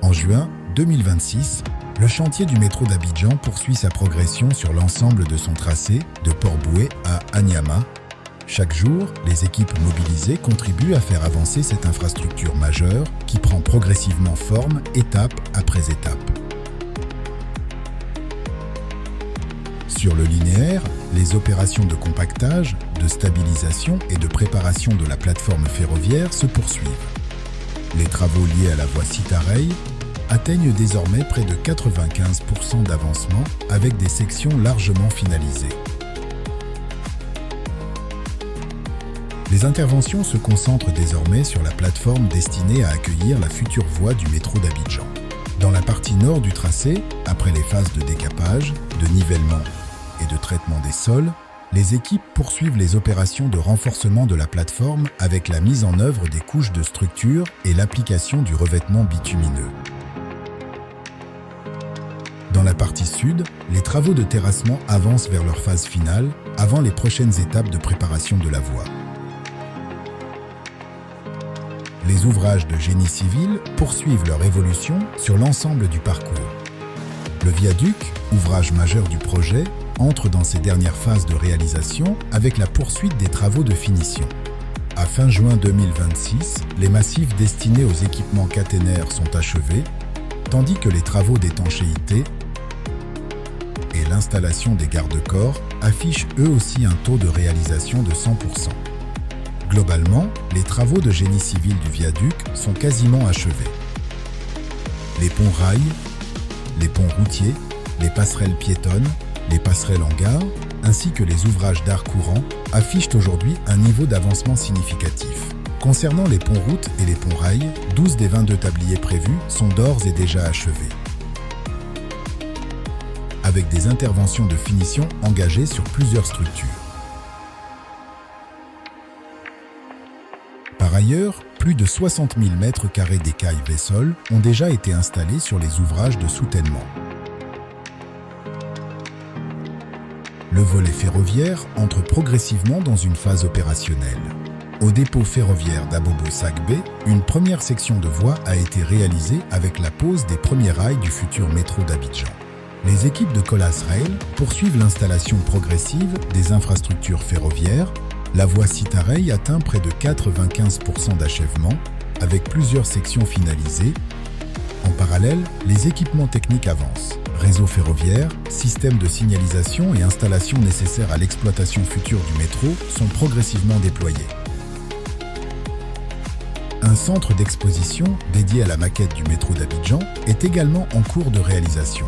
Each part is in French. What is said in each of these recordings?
En juin 2026, le chantier du métro d'Abidjan poursuit sa progression sur l'ensemble de son tracé de Port-Boué à Anyama. Chaque jour, les équipes mobilisées contribuent à faire avancer cette infrastructure majeure qui prend progressivement forme étape après étape. Sur le linéaire, les opérations de compactage, de stabilisation et de préparation de la plateforme ferroviaire se poursuivent. Les travaux liés à la voie Citareil atteignent désormais près de 95% d'avancement avec des sections largement finalisées. Les interventions se concentrent désormais sur la plateforme destinée à accueillir la future voie du métro d'Abidjan. Dans la partie nord du tracé, après les phases de décapage, de nivellement et de traitement des sols, les équipes poursuivent les opérations de renforcement de la plateforme avec la mise en œuvre des couches de structure et l'application du revêtement bitumineux. Dans la partie sud, les travaux de terrassement avancent vers leur phase finale avant les prochaines étapes de préparation de la voie. Les ouvrages de génie civil poursuivent leur évolution sur l'ensemble du parcours. Le viaduc, ouvrage majeur du projet, entre dans ses dernières phases de réalisation avec la poursuite des travaux de finition. À fin juin 2026, les massifs destinés aux équipements caténaires sont achevés, tandis que les travaux d'étanchéité et l'installation des garde-corps affichent eux aussi un taux de réalisation de 100%. Globalement, les travaux de génie civil du viaduc sont quasiment achevés. Les ponts rails, les ponts routiers, les passerelles piétonnes, les passerelles en gare, ainsi que les ouvrages d'art courant affichent aujourd'hui un niveau d'avancement significatif. Concernant les ponts-routes et les ponts rails, 12 des 22 tabliers prévus sont d'ores et déjà achevés, avec des interventions de finition engagées sur plusieurs structures. Par ailleurs, plus de 60 000 m² d'écailles Vessol ont déjà été installés sur les ouvrages de soutènement. Le volet ferroviaire entre progressivement dans une phase opérationnelle. Au dépôt ferroviaire d'Abobo-Sagbé, une première section de voie a été réalisée avec la pose des premiers rails du futur métro d'Abidjan. Les équipes de Colas Rail poursuivent l'installation progressive des infrastructures ferroviaires. La voie Citareil atteint près de 95% d'achèvement, avec plusieurs sections finalisées. En parallèle, les équipements techniques avancent. Réseau ferroviaire, système de signalisation et installations nécessaires à l'exploitation future du métro sont progressivement déployés. Un centre d'exposition dédié à la maquette du métro d'Abidjan est également en cours de réalisation.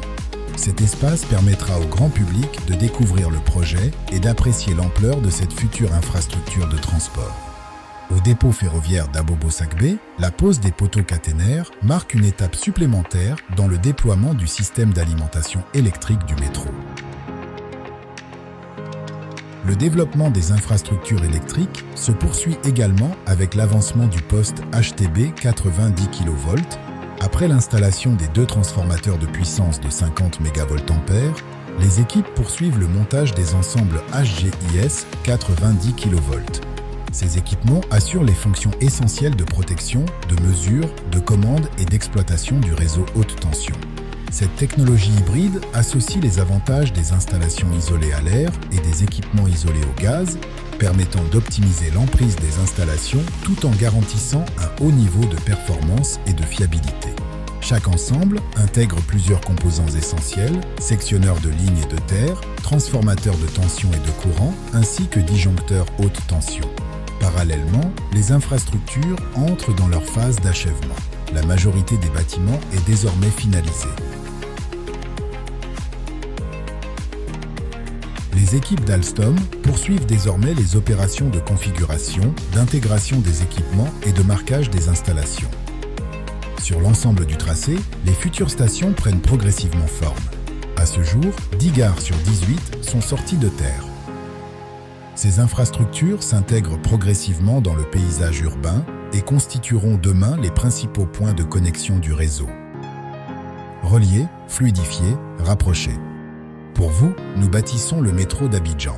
Cet espace permettra au grand public de découvrir le projet et d'apprécier l'ampleur de cette future infrastructure de transport. Au dépôt ferroviaire d'Abobo-Sagbé, la pose des poteaux caténaires marque une étape supplémentaire dans le déploiement du système d'alimentation électrique du métro. Le développement des infrastructures électriques se poursuit également avec l'avancement du poste HTB 90 kV. Après l'installation des 2 transformateurs de puissance de 50 MVA, les équipes poursuivent le montage des ensembles HGIS 90 kV. Ces équipements assurent les fonctions essentielles de protection, de mesure, de commande et d'exploitation du réseau haute tension. Cette technologie hybride associe les avantages des installations isolées à l'air et des équipements isolés au gaz, permettant d'optimiser l'emprise des installations tout en garantissant un haut niveau de performance et de fiabilité. Chaque ensemble intègre plusieurs composants essentiels, sectionneurs de lignes et de terre, transformateurs de tension et de courant, ainsi que disjoncteurs haute tension. Parallèlement, les infrastructures entrent dans leur phase d'achèvement. La majorité des bâtiments est désormais finalisée. Les équipes d'Alstom poursuivent désormais les opérations de configuration, d'intégration des équipements et de marquage des installations. Sur l'ensemble du tracé, les futures stations prennent progressivement forme. À ce jour, 10 gares sur 18 sont sorties de terre. Ces infrastructures s'intègrent progressivement dans le paysage urbain et constitueront demain les principaux points de connexion du réseau. Relier, fluidifier, rapprocher. Pour vous, nous bâtissons le métro d'Abidjan.